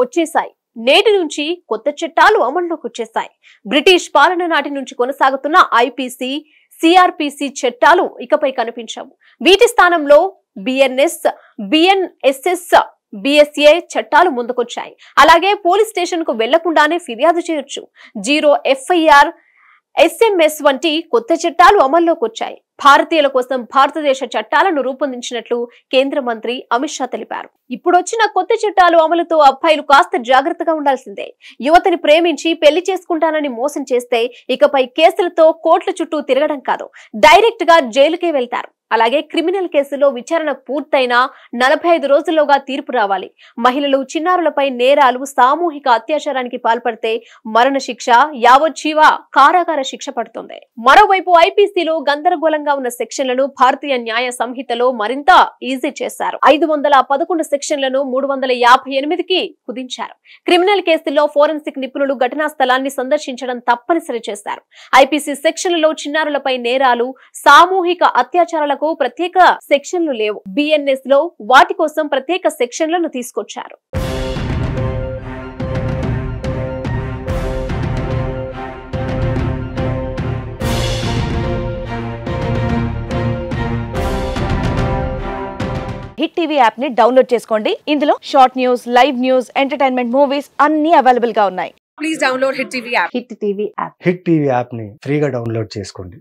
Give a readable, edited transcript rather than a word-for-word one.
వచ్చేశాయి. నేటి నుంచి కొత్త చట్టాలు అమల్లోకి వచ్చేశాయి. బ్రిటిష్ పాలన నాటి నుంచి కొనసాగుతున్న ఐపీసీ, సిఆర్పిసి చట్టాలు ఇకపై కనిపించవు. వీటి స్థానంలో బిఎన్ఎస్, బిఎన్ఎస్ఎస్, బిఎస్ఏ చట్టాలు ముందుకొచ్చాయి. అలాగే పోలీస్ స్టేషన్ కు వెళ్లకుండానే ఫిర్యాదు చేయొచ్చు. 0 FIR, SMS వంటి కొత్త చట్టాలు అమల్లోకి వచ్చాయి. భారతీయుల కోసం భారతదేశ చట్టాలను రూపొందించినట్లు కేంద్ర మంత్రి అమిత్ షా తెలిపారు. ఇప్పుడొచ్చిన కొత్త చట్టాలు అమలుతో అబ్బాయిలు కాస్త జాగ్రత్తగా ఉండాల్సిందే. యువతిని ప్రేమించి పెళ్లి చేసుకుంటానని మోసం చేస్తే ఇకపై కేసులతో కోర్టుల చుట్టూ తిరగడం కాదు, డైరెక్ట్ గా జైలుకే వెళ్తారు. అలాగే క్రిమినల్ కేసులో విచారణ పూర్తయిన 45 రోజుల్లోగా తీర్పు రావాలి. మహిళలు, చిన్నారులపై నేరాలు, సామూహిక అత్యాచారానికి పాల్పడితే మరణశిక్ష, యావజ్జీవ కారాగార శిక్ష పడుతుంది. మరోవైపు ఐపీసీలో గందరగోళంగా ఉన్న సెక్షన్లను భారతీయ న్యాయ సంహితలో మరింత ఈజీ చేశారు. 511 సెక్షన్లను 358కి కుదించారు. క్రిమినల్ కేసుల్లో ఫోరెన్సిక్ నిపుణులు ఘటనా స్థలాన్ని సందర్శించడం తప్పనిసరి చేశారు. ఐపీసీ సెక్షన్లలో చిన్నారులపై నేరాలు, సామూహిక అత్యాచారాలకు ప్రత్యేక సెక్షన్లు లేవు. బిఎన్ఎస్ లో వాటి కోసం ప్రత్యేక సెక్షన్లను తీసుకొచ్చారు. హిట్ టీవీ యాప్ ని డౌన్లోడ్ చేసుకోండి. ఇందులో short news, live news, entertainment, movies అన్ని అవైలబుల్ గా ఉన్నాయి. Please download hit TV app. Hit TV app. Hit TV app ని ఫ్రీగా డౌన్లోడ్ చేసుకోండి.